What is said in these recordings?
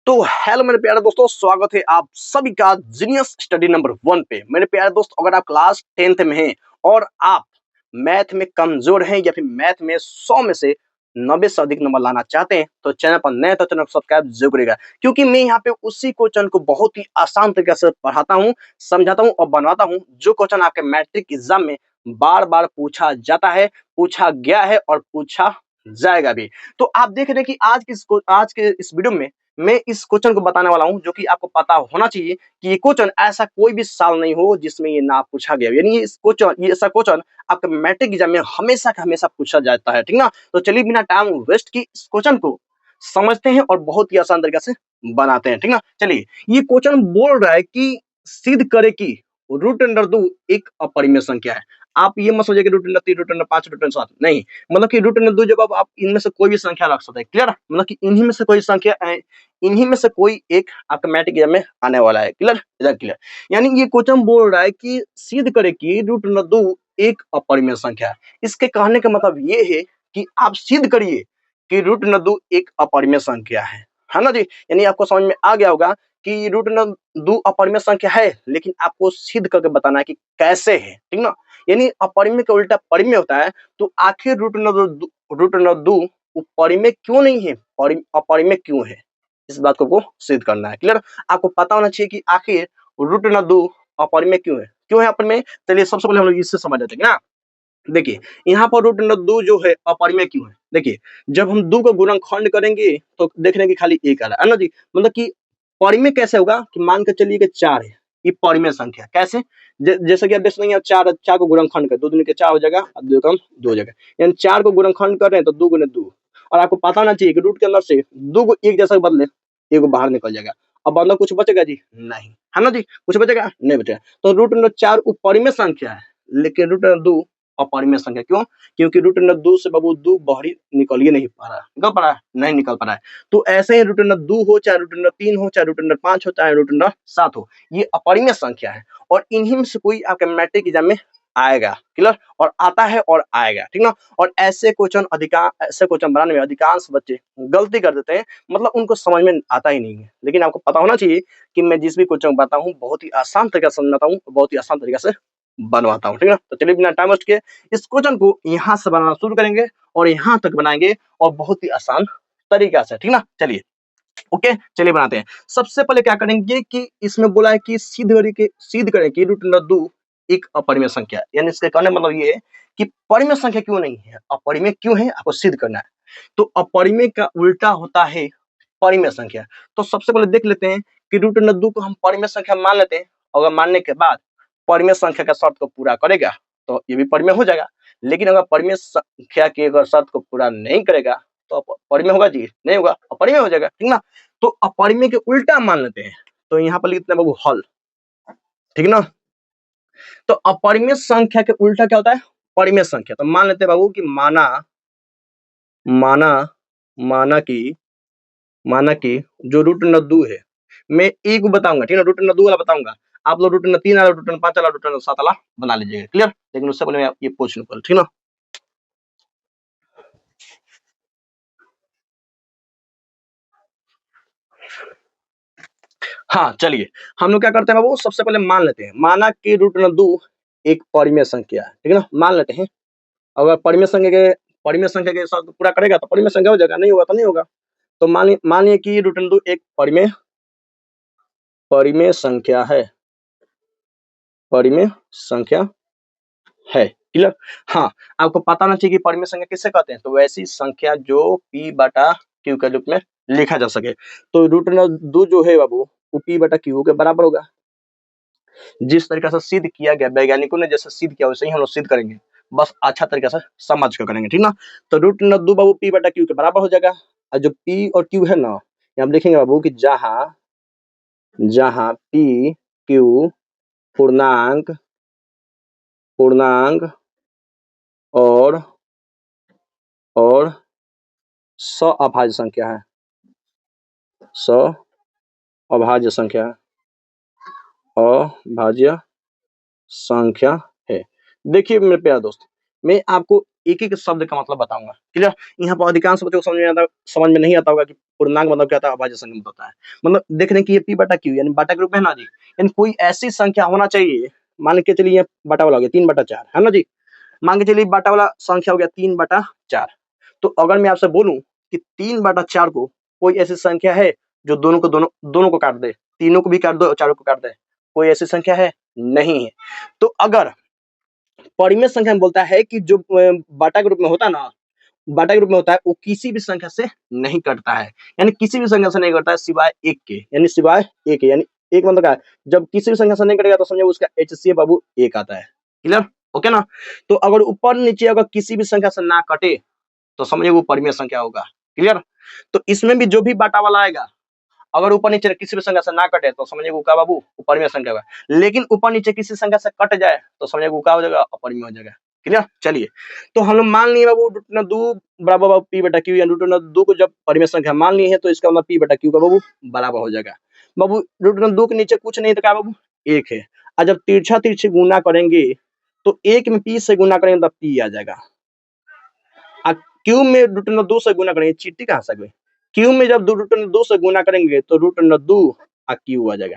तो हेलो मेरे प्यारे दोस्तों, स्वागत है आप सभी का जीनियस स्टडी नंबर 1 पे। मेरे प्यारे दोस्त, अगर आप क्लास 10th में हैं और आप मैथ में कमजोर हैं या फिर मैथ में 100 में से 90 से अधिक नंबर लाना चाहते हैं तो चैनल पर नए तो चैनल को सब्सक्राइब जरूर करिएगा, क्योंकि मैं यहाँ पे उसी क्वेश्चन को बहुत ही आसान तरीके से पढ़ाता हूँ, समझाता हूँ और बनवाता हूँ जो क्वेश्चन आपके मैट्रिक एग्जाम में बार बार पूछा जाता है, पूछा गया है और पूछा जाएगा भी। तो आप देख रहे हैं कि आज के इस वीडियो में मैं इस क्वेश्चन को बताने वाला हूं जो कि आपको पता होना चाहिए कि ये क्वेश्चन ऐसा कोई भी साल नहीं हो जिसमें ये ना पूछा गया हो। यानी ये ऐसा क्वेश्चन आपके मैट्रिक एग्जाम में हमेशा का हमेशा पूछा जाता है, ठीक ना। तो चलिए बिना टाइम वेस्ट की इस क्वेश्चन को समझते हैं और बहुत ही आसान तरीके से बनाते हैं, ठीक ना। चलिए, ये क्वेश्चन बोल रहा है कि सिद्ध करे कि √2 एक अपरिमेय संख्या है। आप ये मत सोचिए कि √3, √5, √7 नहीं, मतलब कि √2 जब आप इनमें से कोई भी संख्या रख सकते हैं, क्लियर। मतलब कि इन्हीं में से कोई संख्या, इन्हीं में से कोई एक आपके मैट्रिक एग्जाम में आने वाला है, क्लियर, इधर क्लियर। यानी ये क्वेश्चन बोल रहा है कि सिद्ध करे कि √2 एक अपरिमेय संख्या है। इसके कहने का मतलब ये है कि आप सिद्ध करिए कि √2 एक अपरिमेय संख्या है ना जी। यानी आपको समझ में आ गया होगा कि √2 अपरिमेय संख्या है, लेकिन आपको सिद्ध करके बताना है कि कैसे है, ठीक ना। यानी अपरिमेय का उल्टा परिमेय होता है। तो आखिर √2 परिमेय क्यों नहीं है, अपरिमेय क्यों है, इस बात को सिद्ध करना है, क्लियर। आपको पता होना चाहिए कि आखिर √2 अपरिमेय क्यों है अपरिमेय। चलिए सबसे पहले हम लोग इससे समझ लेते हैं ना। देखिए, यहाँ पर √2 जो है अपरिमेय क्यों है। देखिए, जब हम 2 का गुणनखंड करेंगे तो देख रहे हैं कि खाली 1 आ रहा है ना जी। मतलब कि परिमेय कैसे होगा कि मान के चलिए कि 4 है, ये परिमेय संख्या कैसे। जैसे कि आप देख लेंगे, 4 को गुणनखंड कर 2 दूनी के 4 हो जाएगा और 2 कम 2 हो जाएगा। यानी 4 को गुणनखंड कर रहे हैं तो 2 गुने 2। और आपको पता होना चाहिए कि रूट के अंदर से 2 को एक जैसा बदले 1 बाहर निकल जाएगा। अब अंदर कुछ बचेगा जी नहीं, है ना जी। कुछ बचेगा नहीं बचेगा। तो √4 परिमेय संख्या है, लेकिन √2 अपरिमेय संख्या क्यों। क्योंकि √2 से बाबू 2 बाहरी निकल ही नहीं पा रहा है, निकल पा रहा है नहीं निकल पा रहा है। तो ऐसे ही √2 हो चाहे √3 हो चाहे √5 हो चाहे √7 हो, ये अपरिमेय संख्या है और इन्हीं में से कोई आपके मैट्रिक एग्जाम में आएगा, क्लियर। और आता है और आएगा, ठीक ना। और ऐसे क्वेश्चन बनाने में अधिकांश बच्चे गलती कर देते हैं, मतलब उनको समझ में आता ही नहीं है। लेकिन आपको पता होना चाहिए कि मैं जिस भी क्वेश्चन बताता हूँ बहुत ही आसान तरीके से समझाता हूँ, बहुत ही आसान तरीके से बनवाता हूँ, ठीक ना। तो चलिए बिना टाइम वेस्ट किए इस क्वेश्चन को यहाँ से बनाना शुरू करेंगे और यहाँ तक बनाएंगे और बहुत ही आसान तरीका से, ठीक ना। चलिए ओके, चलिए बनाते हैं। सबसे पहले क्या करेंगे कि इसमें बोला है कि सिद्ध करें कि √2 एक अपरिमेय संख्या है। यानी इसके कहने मतलब ये है कि परिमेय संख्या क्यों नहीं है, अपरिमेय क्यों है, आपको सिद्ध करना है। तो अपरिमेय का उल्टा होता है परिमेय संख्या। तो सबसे पहले देख लेते हैं कि √2 को हम परिमेय संख्या मान लेते हैं। अगर मानने के बाद परिमेय संख्या का शर्त को पूरा करेगा तो ये भी परिमेय हो जाएगा। लेकिन अगर परिमेय संख्या की अगर शर्त को पूरा नहीं करेगा तो परिमेय होगा जी नहीं होगा, अपरिमेय हो जाएगा, ठीक ना। तो अपरिमेय के उल्टा मान लेते हैं। तो यहाँ पर लिखते हैं बाबू हल, ठीक ना। तो अपरिमेय संख्या के उल्टा क्या होता है, परिमेय संख्या। तो मान लेते हैं बाबू कि माना माना माना कि माना कि जो √2 है, मैं एक बताऊंगा, ठीक है, √2 वाला बताऊंगा। आप लोग √3 वाला, √5 वाला, √7 वाला बना लीजिएगा, क्लियर। लेकिन उससे पहले मैं ये पूछ लूं पहले, ठीक ना। हाँ चलिए, हम लोग क्या करते हैं बाबू, सबसे पहले मान लेते हैं, माना कि √2 एक परिमेय संख्या है, ठीक है ना। मान लेते हैं, अगर परिमेय संख्या के साथ पूरा करेगा तो परिमेय संख्या हो जाएगा, नहीं होगा तो नहीं होगा। तो मानिए कि √2 एक परिमेय संख्या है, परिमेय संख्या है, क्लियर। हाँ, आपको पता होना चाहिए कि परिमेय संख्या किससे कहते हैं। तो वैसी संख्या जो P/Q के रूप में लिखा जा सके। तो √2 जो है बाबू वो P/Q के बराबर होगा। जिस तरीके से सिद्ध किया गया, वैज्ञानिकों ने जैसे सिद्ध किया वैसे ही हम लोग सिद्ध करेंगे, बस अच्छा तरीके से समझ कर करेंगे, ठीक ना। तो √2 बाबू P/Q के बराबर हो जाएगा। और जो P और Q है ना, यहाँ देखेंगे बाबू कि जहाँ जहाँ P Q पूर्णांक पूर्णांक और सअभाज्य संख्या है, सअभाज्य संख्या अभाज्य संख्या है। देखिए मेरे प्यारे दोस्त, मैं आपको एक एक शब्द का मतलब बताऊंगा। क्लियर। यहाँ पर अधिकांश बच्चों को समझ में नहीं आता होगा कि पूर्णांक मतलब क्या होता है, अभाज्य संख्या मतलब होता है। मतलब देख रहे हैं कि ये p बटा q यानी बाटा के रूप में है ना जी। यानी कोई ऐसी संख्या होना चाहिए, मान के चलिए ये बाटा वाला हो गया 3/4 है ना जी। मान के चलिए बाटा वाला संख्या हो गया 3/4। तो अगर मैं आपसे बोलूं कि 3/4 को कोई ऐसी संख्या है जो दोनों को काट दे, तीनों को भी काट दो और चारों को काट दे, कोई ऐसी संख्या है? नहीं है। तो अगर परिमेय संख्या में बोलता है कि जो बाटा के रूप में होता है ना, बाटा के रूप में होता है, वो किसी भी संख्या से नहीं कटता है। यानी किसी भी संख्या से नहीं कटता है सिवाय एक के, यानी सिवाय एक के, यानी एक मतलब क्या है, जब किसी भी संख्या से नहीं कटेगा तो समझो उसका HCF बाबू एक आता है। क्लियर। ओके ना। तो अगर ऊपर नीचे अगर किसी भी संख्या से ना कटे तो समझिए वो परिमेय संख्या होगा। क्लियर। तो इसमें भी जो भी बाटा वाला आएगा, अगर ऊपर नीचे किसी भी संख्या से ना कटे तो समझिए वो क्या बाबू, परिमेय संख्या होगा। लेकिन ऊपर नीचे किसी संख्या से कट जाए तो समझिए वो क्या हो जाएगा, अपरिमेय हो जाएगा। क्लियर। चलिए, तो हम लोग मान लिए बाबू √2 बराबर बाबू p/q, या √2 को जब परिमेय संख्या मान ली है तो इसका मतलब p/q का बाबू बराबर हो जाएगा। बाबू √2 के नीचे कुछ नहीं तो क्या बाबू, एक है। और जब तिरछा तिरछी गुना करेंगे तो एक में p से गुना करेंगे तब p आ जाएगा। क्यूब में √2 से गुना करेंगे, चीटी कहाँ से गई, क्यूब में जब √2 से गुना करेंगे तो √2 और क्यू आ जाएगा।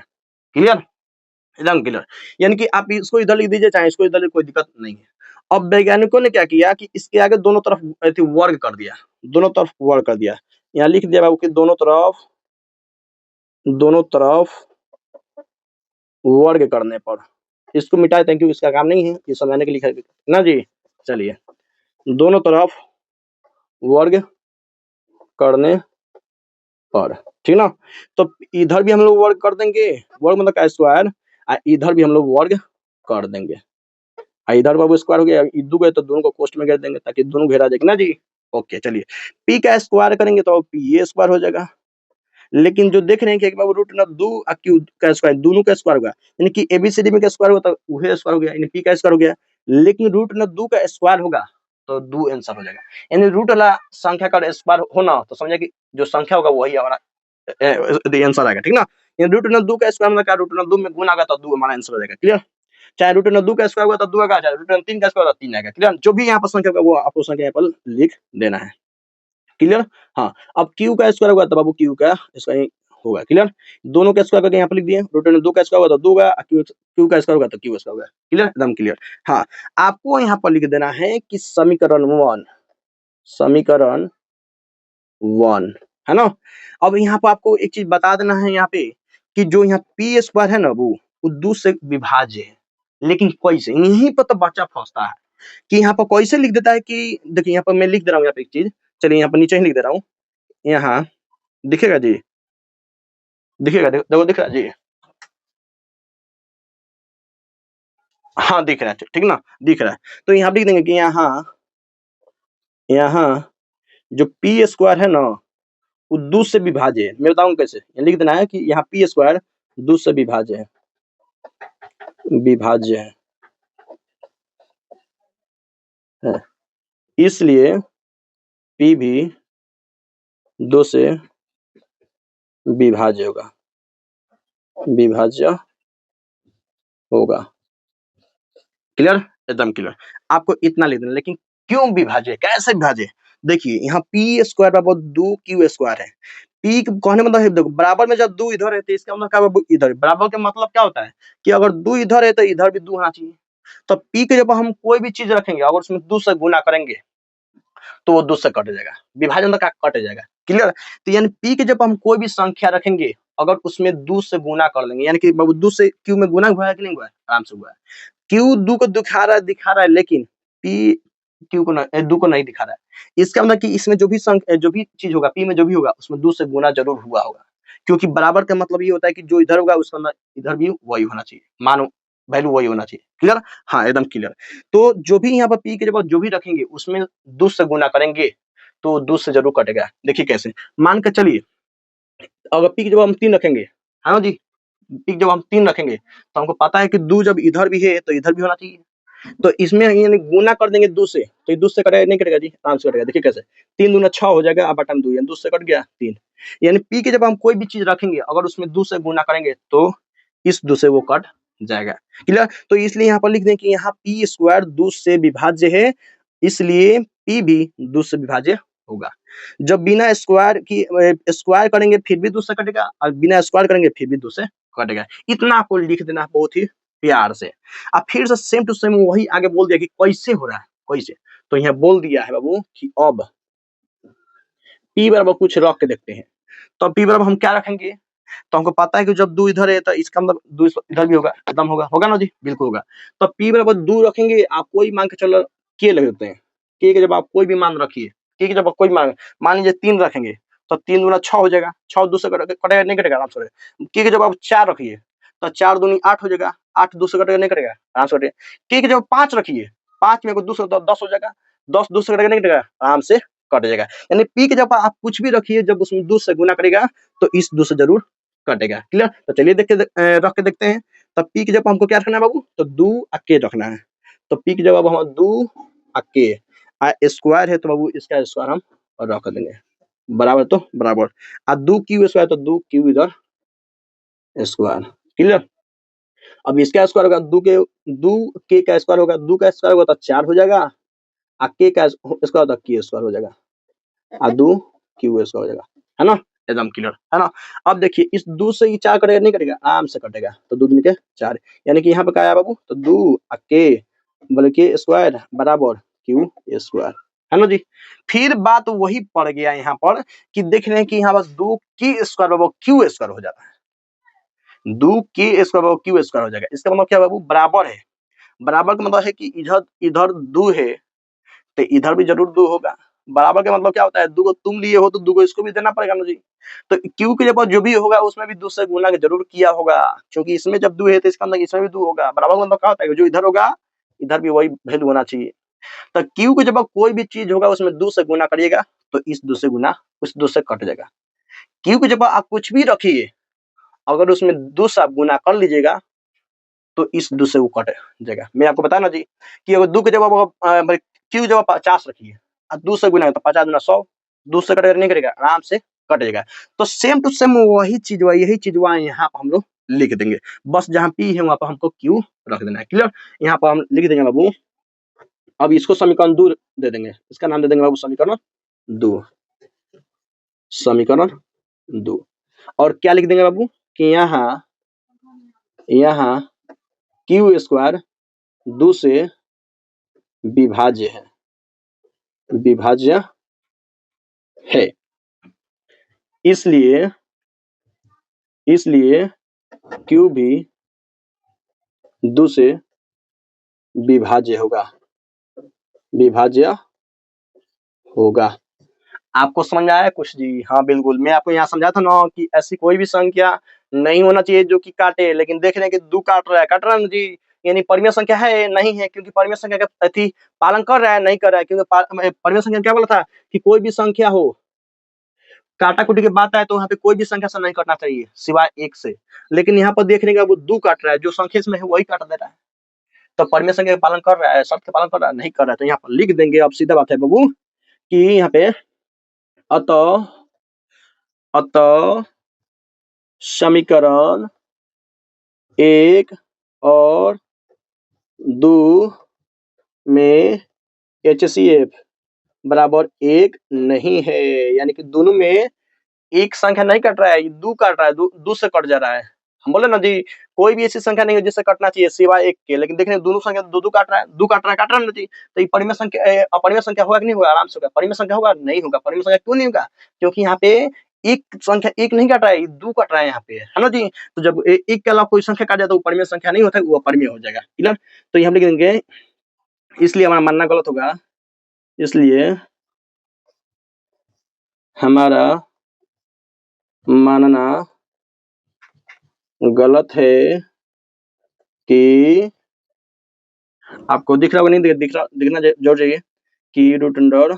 क्लियर, एकदम क्लियर। यानी कि आप इसको इधर लिख दीजिए चाहे इसको इधर लिख, कोई दिक्कत नहीं है। अब वैज्ञानिकों ने क्या किया कि इसके आगे दोनों तरफ वर्ग कर दिया, दोनों तरफ वर्ग कर दिया। यहाँ लिख दिया बाबू कि दोनों तरफ वर्ग करने पर, इसको मिटाए थैंक यू, इसका काम नहीं है, ये समझाने के लिए लिखा है ना जी। चलिए, दोनों तरफ वर्ग करने पर, ठीक ना। तो इधर भी हम लोग वर्ग कर देंगे, वर्ग मतलब का स्क्वायर, और इधर भी हम लोग वर्ग कर देंगे। इधर बाबू स्क्वायर हो गया, इधर गए तो दोनों को कोष्ट में घेर देंगे ताकि दोनों घेरा जाएगा ना जी। ओके चलिए, p का स्क्वायर करेंगे तो p स्क्वायर हो जाएगा। लेकिन जो देख रहे हैं कि बाबू √2 और q का स्क्वायर दोनों का स्क्वायर होगा, यानी कि ABCD में का स्क्वायर होगा तो वही स्क्वायर हो गया, यानी p का स्क्वायर हो गया। लेकिन √2 का स्क्वायर होगा तो 2 आंसर हो जाएगा। यानी रूट वाला संख्या का स्क्वायर होना तो समझिए कि जो संख्या होगा वही हमारा आंसर आएगा, ठीक ना। यानी √2 का स्क्वायर मतलब क्या, √2 में गुना आएगा तो 2 हमारा आंसर हो जाएगा। क्लियर। चाहे √2 का स्क्वायर होगा तो 2 आएगा, चाहे √3 का स्क्वायर होगा 3 आएगा। क्लियर। जो भी यहाँ पर संख्या होगा वो आपको संख्या यहाँ पर लिख देना है। क्लियर। हाँ, अब q का स्क्वायर होगा तो बाबू q का स्क्वायर होगा। क्लियर। दोनों का स्क्वायर करके यहाँ पर लिख दिए, √2 का स्क्वायर होगा तो 2 होगा, q का स्क्वायर होगा तो q स्क्वायर होगा। क्लियर, एकदम क्लियर। हाँ, आपको यहाँ पर लिख देना है कि समीकरण 1 है ना। अब यहाँ पर आपको एक चीज बता देना है यहाँ पे कि जो यहाँ p स्क्वायर है ना वो 2 से विभाज्य है। लेकिन कैसे, यहीं पर तो बच्चा फंसता है कि यहाँ पर कैसे लिख देता है कि देखिए यहाँ पर मैं लिख दे रहा हूँ यहाँ पे एक चीज, चलिए यहाँ पर नीचे ही लिख दे रहा हूँ। यहाँ दिखेगा जी, दिखेगा, देखो दिख रहा है जी। हाँ दिख रहा है, ठीक ना, दिख रहा है। तो यहाँ लिख देंगे कि यहाँ जो p स्क्वायर है ना वो 2 से विभाज्य है। मैं बताऊँ कैसे, लिख देना है कि यहाँ p स्क्वायर 2 से विभाज्य है, है। इसलिए p भी 2 से विभाज्य होगा। क्लियर, एकदम क्लियर। आपको इतना लिख देना। लेकिन क्यों विभाज्य, कैसे विभाज्य, देखिए यहाँ p स्क्वायर बराबर 2 q स्क्वायर है। p कहने मतलब है, देखो बराबर में जब 2 इधर है तो इसका मतलब क्या, इधर बराबर का मतलब क्या होता है कि अगर 2 इधर है तो इधर भी 2 होना चाहिए। तो p के जब हम कोई भी चीज रखेंगे अगर उसमें 2 से गुना करेंगे तो वो 2 से कट जाएगा, विभाजन का कट जाएगा। क्लियर। तो यानी p के जब हम कोई भी संख्या रखेंगे अगर उसमें 2 से गुना कर देंगे, यानी कि बाबू 2 से q में गुना हुआ है कि नहीं हुआ है, आराम से हुआ है। q 2 को दिखा रहा है लेकिन p q को 2 को नहीं दिखा रहा है। इसका मतलब कि इसमें जो भी चीज होगा p में जो भी होगा उसमें 2 से गुना जरूर हुआ होगा, क्योंकि बराबर का मतलब ये होता है कि जो इधर होगा उसका इधर भी वही होना चाहिए, मानो वैल्यू वही होना चाहिए। क्लियर। हाँ एकदम क्लियर। तो जो भी यहाँ पर p के जगह जो भी रखेंगे उसमें 2 से गुना करेंगे तो 2 से जरूर कटेगा। देखिए कैसे, मान के चलिए अगर p की जगह हम 3 रखेंगे, है ना जी, p की जगह हम 3 रखेंगे तो हमको पता है कि 2 जब इधर भी है तो इधर भी होना चाहिए। तो इसमें यानी गुना कर देंगे 2 से, तो ये 2 से कटेगा नहीं, कटेगा जी, आराम से कटेगा। देखिए कैसे, 3 दूना 6 हो जाएगा, अब बटा में 2 यानी 2 से कट गया 3। यानी p के जब हम कोई भी चीज रखेंगे अगर उसमें 2 से गुना करेंगे तो इस 2 से वो कट जाएगा। क्लियर। तो इसलिए यहाँ पर लिख दें कि यहाँ p स्क्वायर 2 से विभाज्य है, इसलिए p भी 2 से विभाज्य होगा। जब बिना स्क्वायर की स्क्वायर करेंगे फिर भी 2 से कटेगा और बिना स्क्वायर करेंगे फिर भी 2 से कटेगा। इतना आपको लिख देना बहुत ही प्यार से। अब फिर से सेम टू सेम वही आगे बोल दिया कि कैसे हो रहा है, कैसे। तो यहाँ बोल दिया है बाबू कि अब p बराबर कुछ रख के देखते हैं। तो p बराबर हम क्या रखेंगे, तो हमको पता है कि जब 2 इधर है तो इसका मतलब 2 इधर भी होगा, एकदम होगा ना जी, बिल्कुल होगा। तो p बराबर 2 रखेंगे, आप कोई मान के चलो k लग देते हैं। k के जब आप कोई भी मान रखिए, k के जब आप कोई मान लीजिए 3 रखेंगे तो 3 दूना 6 हो जाएगा, 6 2 से कटेगा नहीं कटेगा, आराम से। k के जब आप 4 रखिए तो 4 दूनी 8 हो जाएगा, 8 2 से कटेगा नहीं कटेगा, आराम से कटेगा। k के जब 5 रखिए, 5 में को 2 से 10 हो जाएगा, 10 2 से कटेगा नहीं कटेगा, आराम से कट जाएगा। यानी p के जब आप कुछ भी रखिए जब उसमें 2 से गुना करेगा तो इस 2 से जरूर कटेगा। क्लियर। तो चलिए रख के देखते हैं। तब p की जगह हमको क्या रखना है बाबू, तो 2 और k रखना है। तो p की जगह हम 2 और k स्क्वायर है तो बाबू इसका स्क्वायर हम रख देंगे, बराबर तो बराबर। और 2 क्यू स्क्वायर तो 2 क्यू इधर स्क्वायर। क्लियर। अब इसका स्क्वायर होगा 2 k का स्क्वायर होगा, 2 का स्क्वायर होगा तो 4 हो जाएगा और k का स्क्वायर तो k स्क्वायर हो जाएगा और 2 क्यू स्क्वायर हो जाएगा, है ना, एकदम क्लियर है ना। अब देखिए इस 2 से ये 4 कटेगा नहीं कटेगा, आराम से कटेगा। तो 2 दूनी के 4, यानी कि यहाँ पे क्या आया बाबू, तो 2 और k बोले के स्क्वायर बराबर क्यू स्क्वायर, है ना जी। फिर बात वही पड़ गया यहाँ पर कि देख रहे हैं कि यहाँ बस 2 k स्क्वायर बराबर क्यू स्क्वायर हो जाता है, 2 k स्क्वायर बराबर क्यू स्क्वायर हो जाएगा। इसका मतलब क्या बाबू, बराबर है। बराबर का मतलब है कि इधर इधर 2 है तो इधर भी जरूर 2 होगा। बराबर का मतलब क्या होता है, 2 को तुम लिए हो तो 2 को इसको भी देना पड़ेगा ना जी। तो क्यू के ऊपर जो भी होगा उसमें भी 2 से गुना जरूर किया होगा, क्योंकि इसमें जब 2 है तो इसका मतलब इसमें भी 2 होगा। बराबर का मतलब क्या होता है, जो इधर होगा इधर भी वही वैल्यू होना चाहिए। तो क्यू के जब कोई भी चीज होगा उसमें 2 से गुना करिएगा तो इस 2 से गुना उस 2 से कट जाएगा। क्यू के जब आप कुछ भी रखिए अगर उसमें 2 से आप गुना कर लीजिएगा तो इस 2 से वो कट जाएगा। मैं आपको बताया ना जी कि अगर 2 के जब आप क्यू जब 50 रखिए और 2 से गुना तो 50 दूना 100, 2 से कटेगा नहीं करेगा, आराम से कट जाएगा। तो सेम टू सेम वही चीज यही चीज यहाँ पर हम लोग लिख देंगे, बस जहाँ पी है वहां पर हमको क्यू रख देना है। क्लियर। यहाँ पर हम लिख देंगे बाबू, अब इसको समीकरण 2 दे देंगे, इसका नाम दे देंगे बाबू समीकरण 2, समीकरण 2। और क्या लिख देंगे बाबू कि यहाँ क्यू स्क्वायर 2 से विभाज्य है, विभाज्य है। इसलिए क्यू भी 2 से विभाज्य होगा। आपको समझ में आया कुछ जी? हाँ बिल्कुल, मैं आपको यहाँ समझा था ना कि ऐसी कोई भी संख्या नहीं होना चाहिए जो कि काटे, लेकिन देख रहे हैं कि 2 काट रहा है ना जी, यानी परिमेय संख्या है नहीं है, क्योंकि परिमेय संख्या का अथी पालन कर रहा है नहीं कर रहा है, क्योंकि परिमेय संख्या क्या बोला था कि कोई भी संख्या हो काटा कुटी की बात आए तो यहाँ पे कोई भी संख्या से नहीं कटना चाहिए सिवाय 1 से, लेकिन यहाँ पर देखने का वो 2 काट रहा है, जो संख्या इसमें है वही काट दे रहा है। तो परिमेय संख्या का पालन कर रहा है, शर्त का पालन कर रहा है नहीं कर रहा है, तो यहाँ पर लिख देंगे। अब सीधा बात है बाबू कि यहाँ पे अतः समीकरण 1 और 2 में HCF बराबर 1 नहीं है, यानी कि दोनों में एक संख्या नहीं कट रहा है, 2 काट रहा है, 2 से कट जा रहा है। हम बोले ना जी कोई भी ऐसी संख्या नहीं है जिससे कटना चाहिए सिवाय 1 के, लेकिन देखने दोनों संख्या 2 काट रहा है, 2 काट रहा है ना जी। तो ये परिमेय संख्या अपरिमेय संख्या होगा कि नहीं होगा, आराम से होगा। परिमेय संख्या होगा नहीं होगा। परिमेय संख्या क्यों नहीं होगा, क्योंकि यहाँ पे एक संख्या 1 नहीं काट रहा है, 2 काट रहा है यहाँ पे, है ना जी। तो जब 1 के अलावा कोई संख्या काट जाए तो वो परिमेय संख्या नहीं होता है, वो अपरिमेय हो जाएगा। क्लियर। तो ये हम लिख देंगे, इसलिए हमारा मानना गलत होगा, इसलिए हमारा मानना गलत है कि आपको दिख रहा होगा नहीं दिखना जरूर चाहिए कि रूट अंडर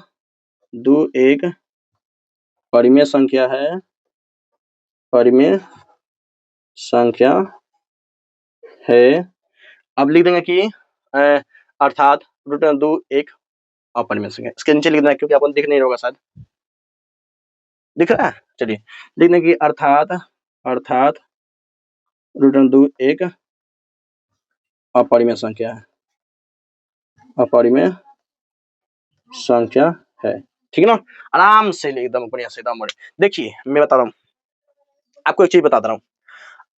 2 एक परिमेय संख्या है, परिमेय संख्या है। अब लिख देंगे कि अर्थात रूट अंडर 2 एक अपरिमेय संख्या, इसके नीचे लिख देना क्योंकि आपको दिख नहीं होगा, शायद दिख रहा है। चलिए लिख देंगे कि अर्थात रूट अंडर 2 एक अपरिमेय संख्या है, अपरिमेय संख्या है। ठीक है ना, आराम से एकदम बढ़िया से एकदम बढ़िया। देखिए मैं बता रहा हूँ आपको, एक चीज बता रहा हूँ,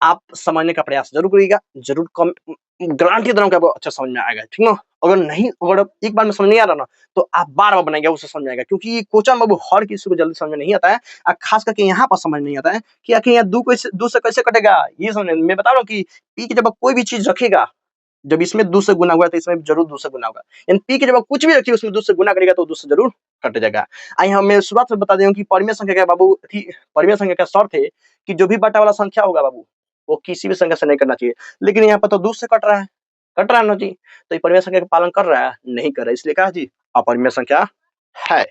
आप समझने का प्रयास जरूर करिएगा, जरूर कम गारंटी दे रहा हूँ कि आपको अच्छा समझ में आएगा। ठीक ना, अगर एक बार में समझ नहीं आ रहा ना, तो आप बार बार बनाएंगे, उससे समझ में आएगा। क्योंकि ये क्वेश्चन बाबू हर किसी को जल्दी समझ में नहीं आता है, और खास करके यहाँ पर समझ नहीं आता है कि आखिर यहाँ दो से कैसे कटेगा। ये समझ, मैं बता रहा हूँ कि पी की जब आप कोई भी चीज रखेगा, जब इसमें 2 से गुना हुआ है तो इसमें जरूर 2 से गुना होगा। यानी पी के जब आप कुछ भी रखिए उसमें 2 से गुना करेगा तो 2 से जरूर कट जाएगा। आइए हम मैं शुरुआत से बता दें कि परिमेय संख्या का बाबू थी, परिमेय संख्या का शर्त है कि जो भी बटा वाला संख्या होगा बाबू, वो किसी भी संख्या से नहीं करना चाहिए। लेकिन यहाँ पर तो 2 से कट रहा है ना जी, तो ये परिमेय संख्या का पालन कर रहा है? नहीं कर रहा है, इसलिए कहा जी अपरिमेय संख्या है।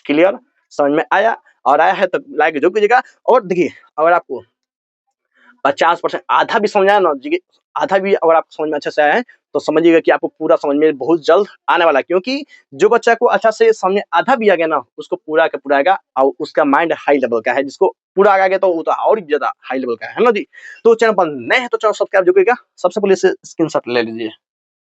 क्लियर, समझ में आया? और आया है तो लाइक जरूर कीजिएगा। और देखिए अगर आपको 50% आधा भी समझ आया ना जी, आधा भी अगर आपको समझ में अच्छे से आया है तो समझिएगा कि आपको पूरा समझ में बहुत जल्द आने वाला है। क्योंकि जो बच्चा को अच्छा से समझ में आधा भी आ गया ना, उसको पूरा का पूरा आएगा, और उसका माइंड हाई लेवल का है। जिसको पूरा आ गया तो वो तो और भी ज्यादा हाई लेवल का है ना जी। तो चैनल पर नए हैं तो चैनल सब्सक्राइब जो करिएगा। सबसे पहले इसे स्क्रीनशॉट ले लीजिए,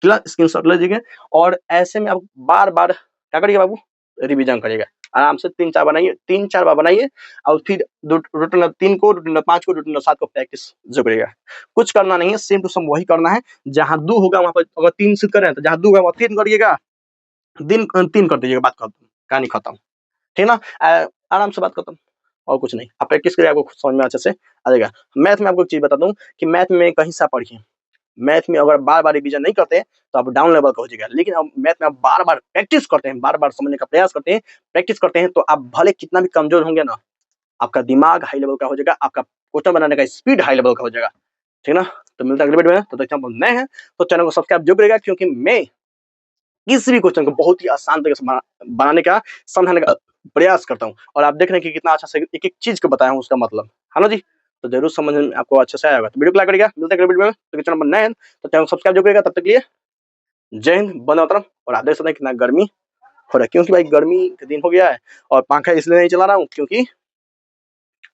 क्लियर, स्क्रीनशॉट ले लीजिए। और ऐसे में आप बार बार क्या करिएगा बाबू, रिवीजन करिएगा। आराम से 3-4 बनाइए, 3-4 बार बनाइए, और फिर रूट नंबर 3 को, रूट नंबर 5 को, रूट नंबर 7 को प्रैक्टिस जो करिएगा। कुछ करना नहीं है, सेम टू सेम वही करना है। जहां 2 होगा वहां पर अगर 3 सिद्ध कर रहे हैं तो जहां 2 होगा वहां 3 करिएगा, 3 कर दीजिएगा, बात खत्म, कहानी खत्म। ठीक है ना, आराम से बात खत्म, और कुछ नहीं। आप प्रैक्टिस करिए, आपको खुद समझ में अच्छे से आ जाएगा। मैथ में आपको एक चीज बता दूं कि मैथ में कहीं सा पढ़िए, मैथ में अगर बार-बार रिवीजन नहीं करते तो आप डाउन लेवल का हो जाएगा। लेकिन अब मैथ में आप बार-बार प्रैक्टिस करते हैं, बार-बार समझने का प्रयास करते हैं, प्रैक्टिस करते हैं, तो आप भले कितना भी कमजोर होंगे ना, आपका दिमाग हाई लेवल का हो जाएगा, आपका क्वेश्चन बनाने का स्पीड हाई लेवल का हो जाएगा। ठीक है ना, तो मिलता है अगले वीडियो में। तो देखते हैं, हम नए हैं तो चैनल को सब्सक्राइब जरूर करिएगा, क्योंकि मैं किसी भी क्वेश्चन को बहुत ही आसान तरीके से बनाने का, समझाने का प्रयास करता हूँ। और आप देख रहे हैं कि कितना अच्छा से एक एक चीज को बताया हूँ उसका मतलब, है ना जी। तो जरूर समझ में आपको अच्छे से आएगा। तो वीडियो को लाइक करिएगा, मिलते हैं अगले वीडियो में। तो चैनल पर नए हैं तो चैनल को सब्सक्राइब जरूर करिएगा। तब तक के लिए जय हिंद, वंदे मातरम। और आप देख सकते हैं कितना गर्मी हो रहा है, क्योंकि भाई गर्मी का दिन हो गया है। और पंखा इसलिए नहीं चला रहा हूँ क्योंकि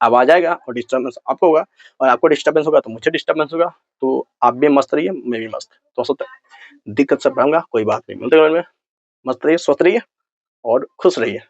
आवाज आएगा और डिस्टर्बेंस आपको होगा, और आपको डिस्टर्बेंस होगा तो मुझे डिस्टर्बेंस होगा। तो आप भी मस्त रहिए, मैं भी मस्त, तो हो सकता है दिक्कत सब रहूंगा, कोई बात नहीं। मिलते हैं अगले वीडियो में, मस्त रहिए, स्वस्थ रहिए और खुश रहिए।